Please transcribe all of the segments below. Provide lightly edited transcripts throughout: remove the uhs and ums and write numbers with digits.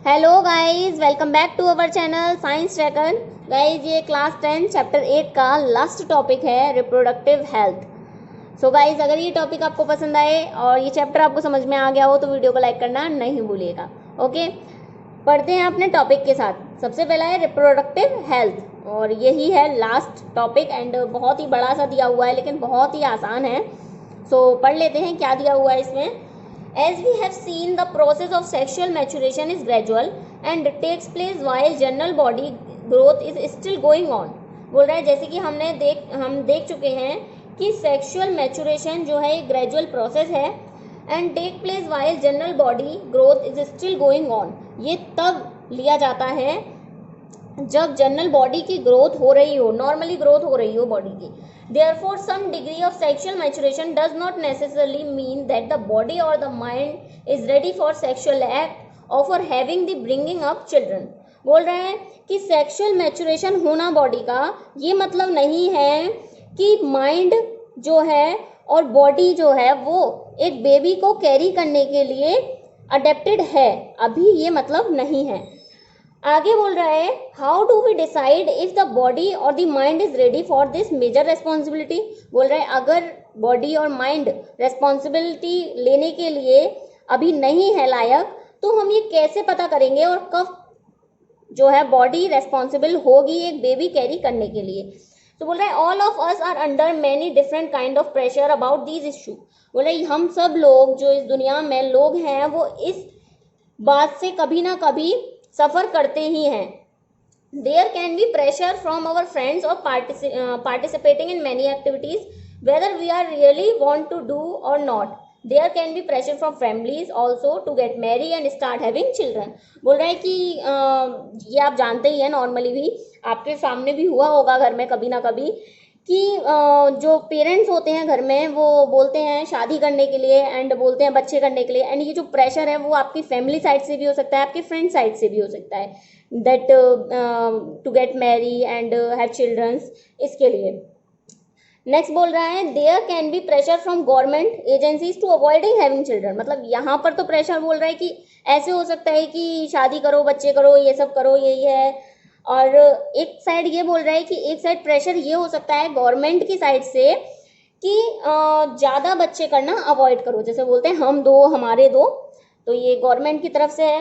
Hello guys, welcome back to our channel science tracker. Guys, ये class 10 chapter 8 का last topic है reproductive health. So guys, अगर ये topic आपको पसंद आए और ये चैप्टर आपको समझ में आ गया हो तो वीडियो को लाइक करना नहीं भूलिएगा। ओके, पढ़ते हैं अपने टॉपिक के साथ। सबसे पहला है रिप्रोडक्टिव हेल्थ और यही है लास्ट टॉपिक एंड बहुत ही बड़ा सा दिया हुआ है लेकिन बहुत ही आसान है। सो पढ़ लेते हैं क्या दिया हुआ है इसमें। As we have seen, the process of sexual maturation is gradual and takes place while general body growth is still going on। बोल रहा है जैसे कि हम देख चुके हैं कि सेक्सुअल मैचुरेशन जो है एक ग्रेजुअल प्रोसेस है and take place while general body growth is still going on. ये तब लिया जाता है जब जनरल बॉडी की ग्रोथ हो रही हो, नॉर्मली ग्रोथ हो रही हो बॉडी की। Therefore, some degree of sexual maturation does not necessarily mean that the body or the mind is ready for sexual act or for having the bringing up children। बोल रहे हैं कि sexual maturation होना body का ये मतलब नहीं है कि माइंड जो है और बॉडी जो है वो एक बेबी को कैरी करने के लिए अडेप्टेड है, अभी ये मतलब नहीं है। आगे बोल रहा है how do we decide if the body और the mind is ready for this major responsibility. बोल रहा है अगर बॉडी और माइंड रेस्पॉन्सिबिलिटी लेने के लिए अभी नहीं है लायक तो हम ये कैसे पता करेंगे और कब जो है बॉडी रेस्पॉन्सिबल होगी एक बेबी कैरी करने के लिए। तो बोल रहा है all of us are under many different kind of pressure about these issue. बोल रहा है हम सब लोग जो इस दुनिया में लोग हैं वो इस बात से कभी ना कभी सफ़र करते ही हैं। There can be pressure from our friends और participating in many activities whether we are really want to do और not. There can be pressure from families also to get marry and start having children. बोल रहा है कि ये आप जानते ही हैं, नॉर्मली भी आपके सामने भी हुआ होगा घर में कभी ना कभी कि जो पेरेंट्स होते हैं घर में वो बोलते हैं शादी करने के लिए एंड बोलते हैं बच्चे करने के लिए, एंड ये जो प्रेशर है वो आपकी फैमिली साइड से भी हो सकता है, आपके फ्रेंड साइड से भी हो सकता है, that to get marry and have childrens, इसके लिए। नेक्स्ट बोल रहा है there can be pressure from government agencies to avoiding having children. मतलब यहाँ पर तो प्रेशर बोल रहा है कि ऐसे हो सकता है कि शादी करो, बच्चे करो, ये सब करो, यही है। और एक साइड ये बोल रहा है कि एक साइड प्रेशर ये हो सकता है गवर्नमेंट की साइड से कि ज़्यादा बच्चे करना अवॉइड करो, जैसे बोलते हैं हम दो हमारे दो, तो ये गवर्नमेंट की तरफ से है।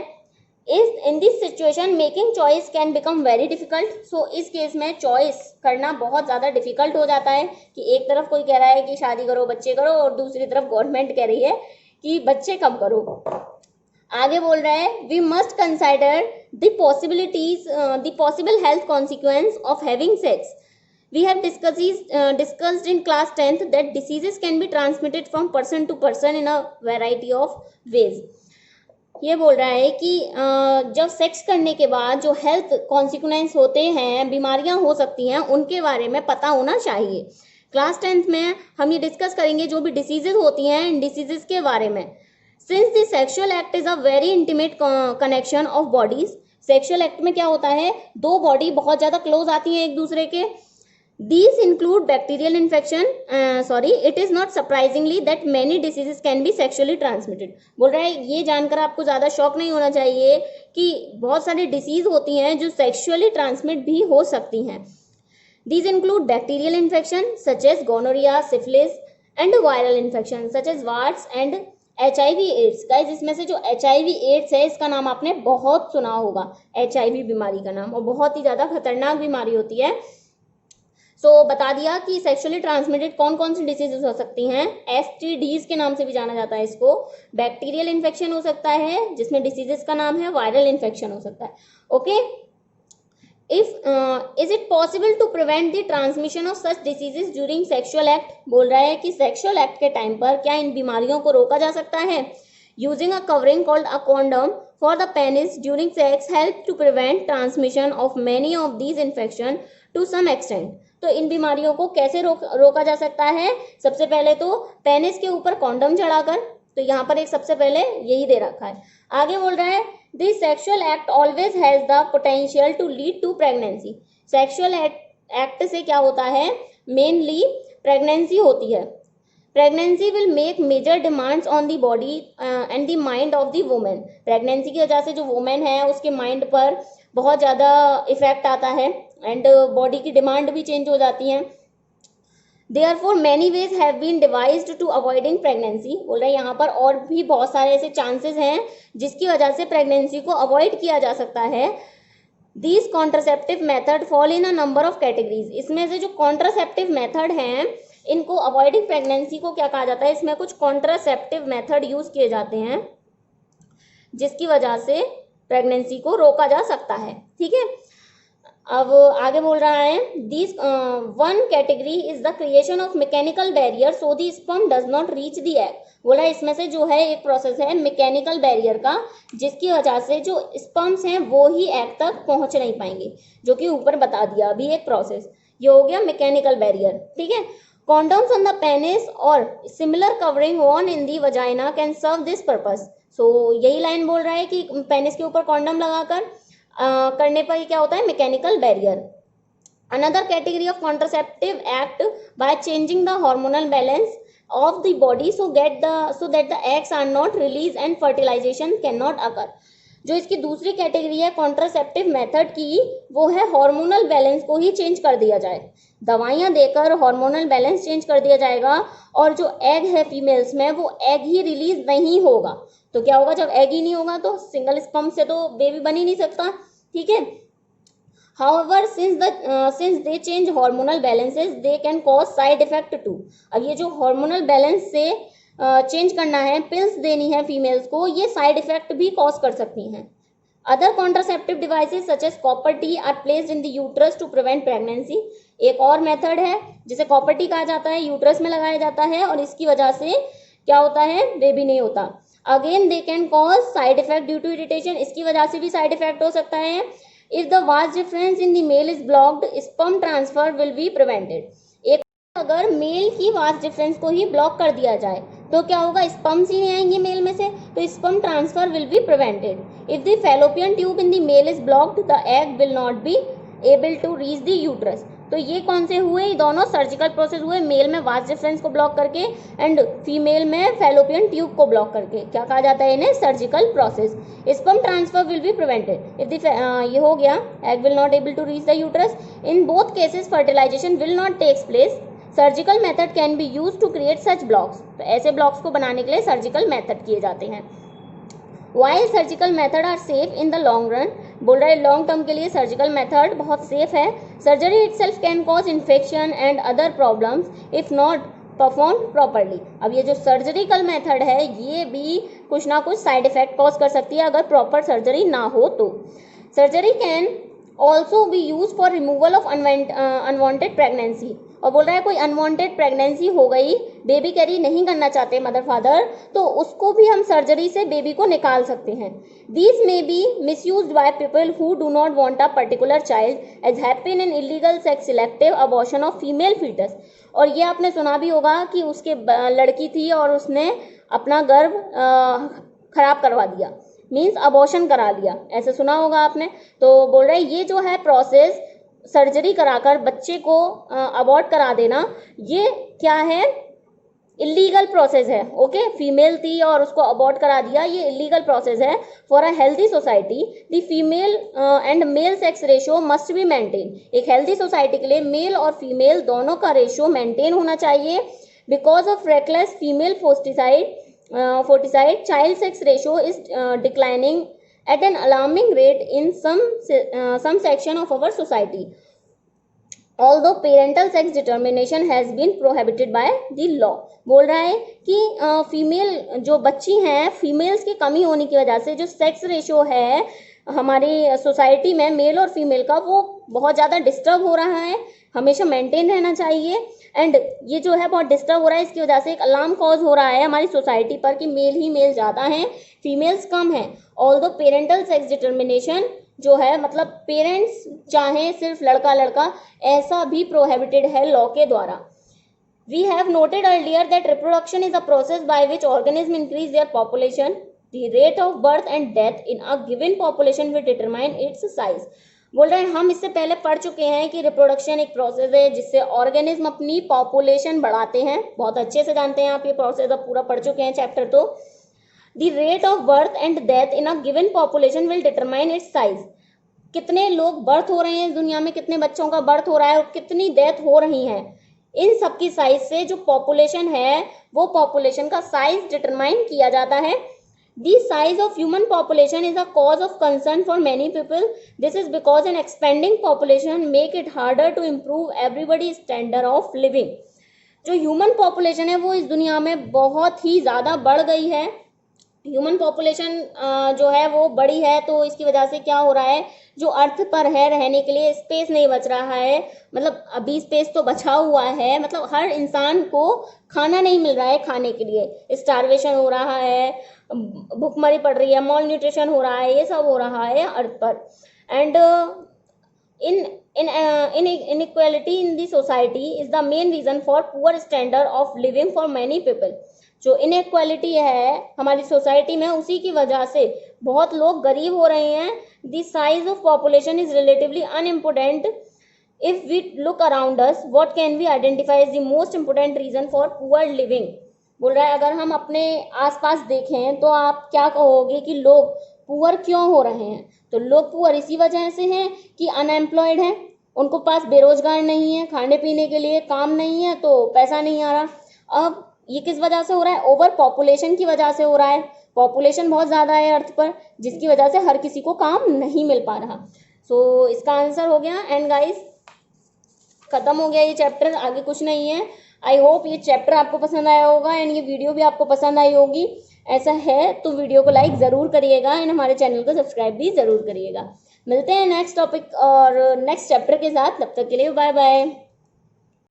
इस in this situation making choice can become very difficult. So इस केस में चॉइस करना बहुत ज़्यादा डिफिकल्ट हो जाता है कि एक तरफ कोई कह रहा है कि शादी करो, बच्चे करो, और दूसरी तरफ गवर्नमेंट कह रही है कि बच्चे कम करो। आगे बोल रहा है we must consider the possibilities the possible health consequence of having sex. We have discussed in class 10th that diseases can be transmitted from person to person in a variety of ways. ये बोल रहा है कि जब sex करने के बाद जो हेल्थ कॉन्सिक्वेंस होते हैं, बीमारियां हो सकती हैं, उनके बारे में पता होना चाहिए। क्लास 10th में हम ये डिस्कस करेंगे जो भी डिसीजेज होती हैं इन डिसीजेज के बारे में। Since the sexual act is a very intimate connection of bodies. Sexual act में क्या होता है, दो बॉडी बहुत ज़्यादा क्लोज आती हैं एक दूसरे के। These include bacterial infection. It is not surprisingly that many diseases can be sexually transmitted। बोल रहा है ये जानकर आपको ज़्यादा शॉक नहीं होना चाहिए कि बहुत सारी डिसीज होती हैं जो सेक्सुअली ट्रांसमिट भी हो सकती हैं। These include bacterial infection such as gonorrhea, syphilis and viral infection such as warts and HIV/AIDS। Guys, इसमें से जो HIV/AIDS है इसका नाम आपने बहुत सुना होगा, HIV बीमारी का नाम, और बहुत ही ज़्यादा खतरनाक बीमारी होती है। बता दिया कि सेक्सुअली ट्रांसमिटेड कौन कौन सी डिसीजेस हो सकती हैं। STDs के नाम से भी जाना जाता है इसको। बैक्टीरियल इन्फेक्शन हो सकता है जिसमें डिसीजेस का नाम है, वायरल इन्फेक्शन हो सकता है। Okay, is it possible to prevent the transmission of such diseases during sexual act. बोल रहा है कि सेक्सुअल एक्ट के टाइम पर क्या इन बीमारियों को रोका जा सकता है। Using a covering called a condom for the penis during sex help to prevent transmission of many of these infection to some extent. तो इन बीमारियों को कैसे रोका जा सकता है। सबसे पहले तो पेनिस के ऊपर कॉन्डम चढ़ाकर, तो यहाँ पर एक सबसे पहले यही दे रखा है। आगे बोल रहा है this sexual act always has the potential to lead to pregnancy. Sexual act से क्या होता है, मेनली प्रेगनेंसी होती है। Pregnancy will make major demands on the body and the mind of the women. Pregnancy की वजह से जो वुमेन है उसके माइंड पर बहुत ज़्यादा इफेक्ट आता है एंड बॉडी की डिमांड भी चेंज हो जाती है। Therefore many ways have been devised to avoiding pregnancy। बोल रहे हैं यहाँ पर और भी बहुत सारे ऐसे चांसेस हैं जिसकी वजह से प्रेगनेंसी को अवॉइड किया जा सकता है। These contraceptive method fall in a number of categories। इसमें से जो कॉन्ट्रासेप्टिव मेथड हैं इनको अवॉइडिंग प्रेगनेंसी को क्या कहा जाता है, इसमें कुछ कॉन्ट्रासेप्टिव मेथड यूज किए जाते हैं जिसकी वजह से प्रेगनेंसी को रोका जा सकता है। ठीक है, अब आगे बोल रहा है this one category is the creation of mechanical barrier so the sperm does not reach the egg. बोला इसमें से जो है एक प्रोसेस है मैकेनिकल बैरियर का जिसकी वजह से जो स्पर्म्स हैं वो ही एग तक पहुंच नहीं पाएंगे, जो कि ऊपर बता दिया अभी एक प्रोसेस। ये हो गया मैकेनिकल बैरियर। ठीक है, condoms on the penis और similar covering worn in the vagina can serve this purpose। so यही लाइन बोल रहा है कि पेनिस के ऊपर कॉन्डम लगाकर करने पर क्या होता है mechanical barrier. Another category of contraceptive act by changing the hormonal balance of the body so that the eggs are not release and fertilisation can not occur. जो इसकी दूसरी कैटेगरी है कॉन्ट्रासेप्टिव मेथड की वो है हार्मोनल बैलेंस को ही change कर दिया जाए। दवाइयां देकर हार्मोनल बैलेंस चेंज कर दिया जाएगा और जो एग है फीमेल्स में वो एग ही रिलीज नहीं होगा। तो क्या होगा, जब एग ही नहीं होगा तो सिंगल स्पर्म से तो बेबी बन ही नहीं सकता। ठीक है, However, since they change hormonal balances, they can cause side effect too। अब ये जो हार्मोनल बैलेंस से चेंज करना है, पिल्स देनी है फीमेल्स को, ये साइड इफेक्ट भी कॉज कर सकती हैं। Other contraceptive devices such as copper T are placed in the uterus to prevent pregnancy. एक और मेथड है जिसे कॉपर टी कहा जाता है, यूट्रस में लगाया जाता है और इसकी वजह से क्या होता है, बेबी नहीं होता। Again they can cause side effect due to irritation, इसकी वजह से भी साइड इफेक्ट हो सकता है। If the vas deferens in the male is blocked sperm transfer will be prevented. एक अगर मेल की वास्ट डिफरेंस को ही ब्लॉक कर दिया जाए तो क्या होगा, स्पर्म्स ही नहीं आएंगे मेल में से, तो sperm transfer will be prevented. If the fallopian tube in the male is blocked the egg will not be able to reach the uterus. तो ये कौन से हुए, दोनों सर्जिकल प्रोसेस हुए, मेल में वास्ट डिफरेंस को ब्लॉक करके एंड फीमेल में फैलोपियन ट्यूब को ब्लॉक करके। क्या कहा जाता है इन्हें, surgical process. Sperm transfer will be prevented if ये हो गया, egg will not able to reach the uterus. In both cases fertilisation will not takes place. Surgical method can be use to create such blocks. तो ऐसे blocks को बनाने के लिए surgical method किए जाते हैं। While surgical method are safe in the long run. बोल रहे हैं लॉन्ग टर्म के लिए सर्जिकल मेथड बहुत सेफ है। Surgery itself can cause infection and other problems if not perform properly. अब ये जो सर्जरिकल मेथड है ये भी कुछ ना कुछ साइड इफेक्ट कॉज कर सकती है अगर प्रॉपर सर्जरी ना हो तो। Surgery can also be use for removal of unwanted pregnancy. और बोल रहा है कोई अनवांटेड प्रेगनेंसी हो गई, बेबी कैरी नहीं करना चाहते मदर फादर, तो उसको भी हम सर्जरी से बेबी को निकाल सकते हैं। These may be misused by people who do not want a particular child as happen in illegal sex selective abortion of female foetus. और ये आपने सुना भी होगा कि उसके लड़की थी और उसने अपना गर्भ खराब करवा दिया, मीन्स अबॉर्शन करा लिया, ऐसे सुना होगा आपने। तो बोल रहे ये जो है प्रोसेस सर्जरी कराकर बच्चे को अबॉर्ट करा देना, ये क्या है, इलीगल प्रोसेस है। ओके, फीमेल थी और उसको अबॉर्ट करा दिया, ये इलीगल प्रोसेस है। For a healthy society the female and male sex ratio must be maintain. एक हेल्दी सोसाइटी के लिए मेल और फीमेल दोनों का रेशियो मेंटेन होना चाहिए। Because of reckless female foeticide child sex ratio is declining at an alarming rate in some section of our society, although parental sex determination has been prohibited by the law। बोल रहा है कि female जो बच्ची हैं, females की कमी होने की वजह से जो सेक्स रेशियो है हमारी सोसाइटी में मेल और फीमेल का वो बहुत ज़्यादा डिस्टर्ब हो रहा है, हमेशा मेंटेन रहना चाहिए। एंड ये जो है बहुत डिस्टर्ब हो रहा है, इसकी वजह से एक अलार्म कॉज हो रहा है हमारी सोसाइटी पर कि मेल ही मेल ज़्यादा हैं, फीमेल्स कम हैं। ऑल्दो पेरेंटल सेक्स डिटर्मिनेशन जो है मतलब पेरेंट्स चाहें सिर्फ लड़का लड़का, ऐसा भी प्रोहिबिटेड है लॉ के द्वारा। We have noted earlier that reproduction is a process by which organism increase their population. The rate of birth and death in a given population will determine its size. बोल रहे हैं हम इससे पहले पढ़ चुके हैं कि रिप्रोडक्शन एक प्रोसेस है जिससे ऑर्गेनिज्म अपनी पॉपुलेशन बढ़ाते हैं, बहुत अच्छे से जानते हैं आप ये प्रोसेस, अब पूरा पढ़ चुके हैं चैप्टर। तो the rate of birth and death in a given population will determine its size, कितने लोग बर्थ हो रहे हैं दुनिया में, कितने बच्चों का बर्थ हो रहा है और कितनी डेथ हो रही है, इन सब की साइज से जो पॉपुलेशन है वो पॉपुलेशन का साइज डिटरमाइन किया जाता है। The size of human population is a cause of concern for many people. This is because an expanding population make it harder to improve everybody's standard of living. जो human population है वो इस दुनिया में बहुत ही ज़्यादा बढ़ गई है। ह्यूमन पॉपुलेशन जो है वो बड़ी है, तो इसकी वजह से क्या हो रहा है, जो अर्थ पर है रहने के लिए स्पेस नहीं बच रहा है, मतलब अभी स्पेस तो बचा हुआ है, मतलब हर इंसान को खाना नहीं मिल रहा है, खाने के लिए स्टारवेशन हो रहा है, भूखमरी पड़ रही है, मॉल न्यूट्रिशन हो रहा है, ये सब हो रहा है अर्थ पर। And inequality in the society is the main reason for poor standard of living for many people. जो इनइक्वालिटी है हमारी सोसाइटी में, उसी की वजह से बहुत लोग गरीब हो रहे हैं। The size of population is relatively unimportant if we look around us, what can we identify is the most important reason for poor living. बोल रहा है अगर हम अपने आसपास देखें तो आप क्या कहोगे कि लोग पुअर क्यों हो रहे हैं, तो लोग पुअर इसी वजह से हैं कि अनएम्प्लॉयड हैं, उनको पास बेरोजगार नहीं है, खाने पीने के लिए काम नहीं है, तो पैसा नहीं आ रहा। अब ये किस वजह से हो रहा है, ओवर पॉपुलेशन की वजह से हो रहा है, पॉपुलेशन बहुत ज़्यादा है अर्थ पर, जिसकी वजह से हर किसी को काम नहीं मिल पा रहा। सो इसका आंसर हो गया। एंड गाइस खत्म हो गया ये चैप्टर, आगे कुछ नहीं है। आई होप ये चैप्टर आपको पसंद आया होगा एंड ये वीडियो भी आपको पसंद आई होगी। ऐसा है तो वीडियो को लाइक ज़रूर करिएगा एंड हमारे चैनल को सब्सक्राइब भी ज़रूर करिएगा। मिलते हैं नेक्स्ट टॉपिक और नेक्स्ट चैप्टर के साथ, तब तक के लिए बाय बाय।